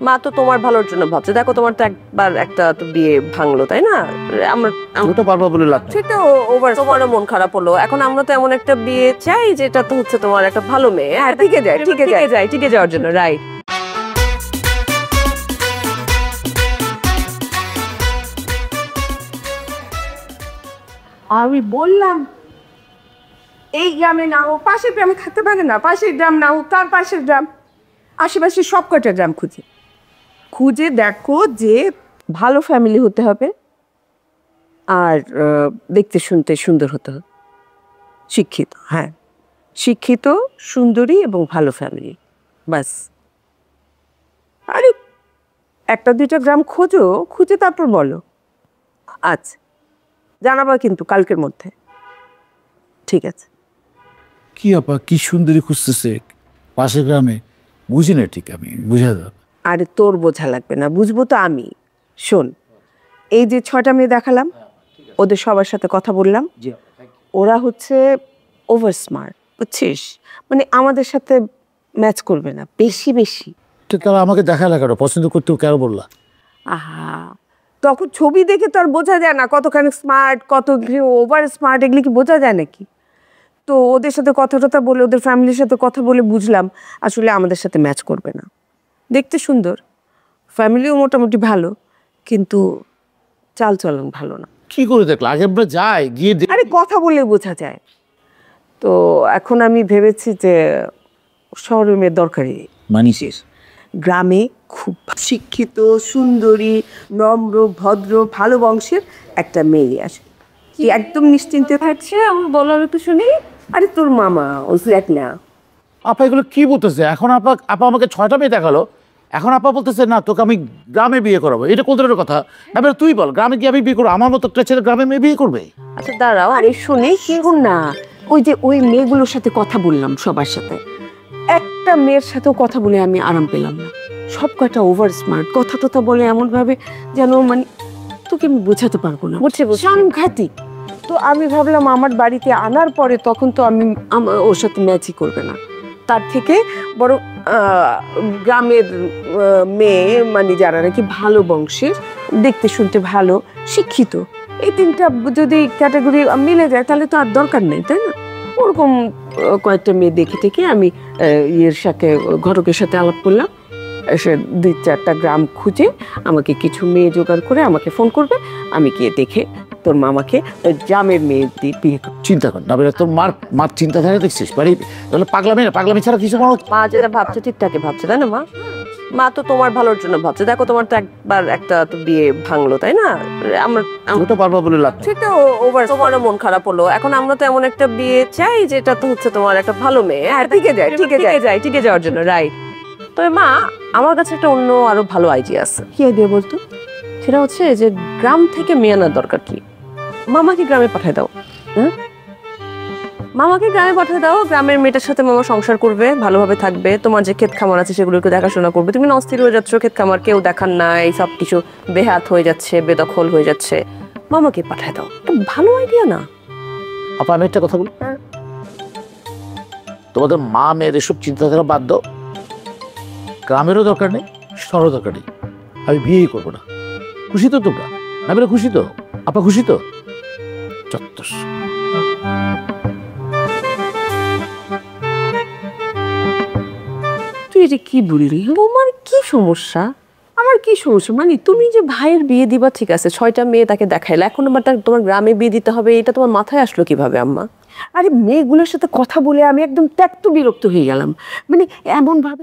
মা তো তোমার ভালোর জন্য ভাবছে। দেখো তোমার তো একবার একটা তো বিয়ে ভাঙলো, তাই না? আমরা তো পারবো বলে লাভ সেটা ওভার, তোমারও মন খারাপ হলো। এখন আমরা তো এমন একটা বিয়ে চাই যেটা তো হচ্ছে তোমার একটা ভালো মেয়ে। হ্যাঁ, টিকে যাওয়ার জন্য, রাইট? আমি বললাম এই গ্রামে না হোক পাশের গ্রামে থাকতে পারে না, পাশের গ্রাম না হোক তার পাশের গ্রাম, আশেপাশে সব কটা গ্রাম খুঁজে দেখো যে ভালো ফ্যামিলি হতে হবে আর দেখতে শুনতে সুন্দর হতে হবে, শিক্ষিত, হ্যাঁ শিক্ষিত, সুন্দরী এবং ভালো ফ্যামিলি, বাস। আরে একটা দুইটা গ্রাম খুঁজে তারপর বলো। আচ্ছা, জানাবা কিন্তু কালকের মধ্যে। ঠিক আছে। কি আপা, কি সুন্দরী খুঁজতেছে পাশের গ্রামে, বুঝি না ঠিক, আমি বুঝা দাও। আরে তোর বোঝা লাগবে না, বুঝবো তো আমি। শোন, এই যে 6টা মেয়ে দেখালাম, ওদের সবার সাথে কথা বললাম। ওরা হচ্ছে ওভার স্মার্ট, বুঝছিস? মানে আমাদের সাথে ম্যাচ করবে না বেশি। তো তারা আমাকে দেখা লাগানো পছন্দ করতে কেন বললা? আহা, তখন ছবি দেখে তো আর বোঝা যায় না কতখানি স্মার্ট, কত ওভার স্মার্ট, এগুলি কি বোঝা যায় নাকি? তো ওদের সাথে কথা বলে, ওদের ফ্যামিলির সাথে কথা বলে বুঝলাম আসলে আমাদের সাথে ম্যাচ করবে না। দেখতে সুন্দর, ফ্যামিলিও মোটামুটি ভালো, কিন্তু চালচলন ভালো না। কি করে দেখলা? আগে আমরা যাই, গিয়ে আরে কথা বলে বোঝা যায়। তো এখন আমি ভেবেছি যে শহরে মেয়ের দরকারই মানিসিস। গ্রামে খুব শিক্ষিত, সুন্দরী, নম্র, ভদ্র, ভালো বংশের একটা মেয়ে আসে, কি একদম নিশ্চিন্তে থাকছে। আমার বলার একটু শুনি। আরে তোর মামা ও দেখ না। আপা এগুলো কি বলতেছে? এখন আপা আমাকে 6টা মেয়ে দেখালো, এখন আপা বলতেছে না তোকে আমি গ্রামে বিয়ে করাবো। এটা কোন ধরনের কথা? এবার তুই বল, গ্রামে গিয়ে আমি বিয়ে করবো? আমার মতো একটা ছেলে গ্রামে মেয়ে বিয়ে করবে? আচ্ছা দাঁড়াও, আরে শুনে কি না, ওই যে ওই মেয়েগুলোর সাথে কথা বললাম, সবার সাথে একটা মেয়ের সাথেও কথা বলে আমি আরাম পেলাম না। সব কয়টা ওভার স্মার্ট, কথা বলে এমন ভাবে যেন মানে তোকে আমি বোঝাতে পারবো না, সাংঘাতিক। তো আমি ভাবলাম আমার বাড়িতে আনার পরে তখন তো আমি ওর সাথে ম্যাচই করবে না, তার থেকে বরং গ্রামের মেয়ে, মানে যারা নাকি ভালো বংশের, দেখতে শুনতে ভালো, শিক্ষিত, এই 3টা যদি ক্যাটাগরি মিলে যায় তাহলে তো আর দরকার নেই, তাই না? ওরকম কয়েকটা মেয়ে দেখে আমি ঘটকের সাথে আলাপ করলাম। সে 2-4টা গ্রাম খুঁজে আমাকে কিছু মেয়ে জোগাড় করে আমাকে ফোন করবে, আমি গিয়ে দেখে তোর মামাকে গ্রামের মেয়ে দিয়ে বিয়ে করব। চিন্তা কর না, তোর মার চিন্তাধারা দেখছিস? পাগলামি ছাড়া কিছু মনে হচ্ছে? মা যেটা ভাবছে ঠিকঠাকই ভাবছে, তাই না? মা তো তোমার ভালোর জন্য ভাবছে। দেখো তোমার তো একবার একটা তো বিয়ে ভাঙলো, তাই না? আমরা তো পারবো বলে লাভ। সেটা ওভার, তোমারও মন খারাপ হলো। এখন আমরা তো এমন একটা বিয়ে চাই যেটা তো হচ্ছে তোমার একটা ভালো মেয়ে। হ্যাঁ, টিকে যাওয়ার জন্য, রাইট? তবে মা, আমার কাছে একটা অন্য আরো ভালো আইডিয়া আছে। কি আইডিয়া বলতো? সেটা হচ্ছে যে গ্রাম থেকে মেয়ে আনার দরকার কি? মামাকে গ্রামে পাঠায় দাও। মামাকে গ্রামে পাঠিয়ে দাও, গ্রামের মেয়েটার সাথে মামা সংসার করবে, ভালোভাবে থাকবে, তোমার যে ক্ষেত খামার আছে সেগুলোকে দেখাশোনা করবে। তুমি অস্থির হয়ে যাচ্ছ, ক্ষেত খামার কেউ দেখার নাই, সব কিছু বেহাত হয়ে যাচ্ছে, বেদখল হয়ে যাচ্ছে, মামাকে পাঠায় দাও। ভালো আইডিয়া না? আপা আমি একটা কথা বলি, তোমাদের মা মেয়ের এসব চিন্তাধারা বাদ দাও। গ্রামেরও দরকার নেই, শহরের দরকার নেই, আমি বিয়েই করবো না। খুশি তো তোমরা? আমি খুশি তো? আপা খুশি তো? চত্বর। তুই এটা কি বললি? তোমার কি সমস্যা? আমার কি সমস্যা? মানে তুমি যে ভাইয়ের বিয়ে দিবা, ঠিক আছে, 6টা মেয়ে তাকে দেখাইলে, এখন আবার তোমার গ্রামে বিয়ে দিতে হবে, এটা তোমার মাথায় আসলো কিভাবে আম্মা? আরে মেয়েগুলোর সাথে কথা বলে আমি একদম ত্যক্ত বিরক্ত হয়ে গেলাম, মানে এমন ভাবে।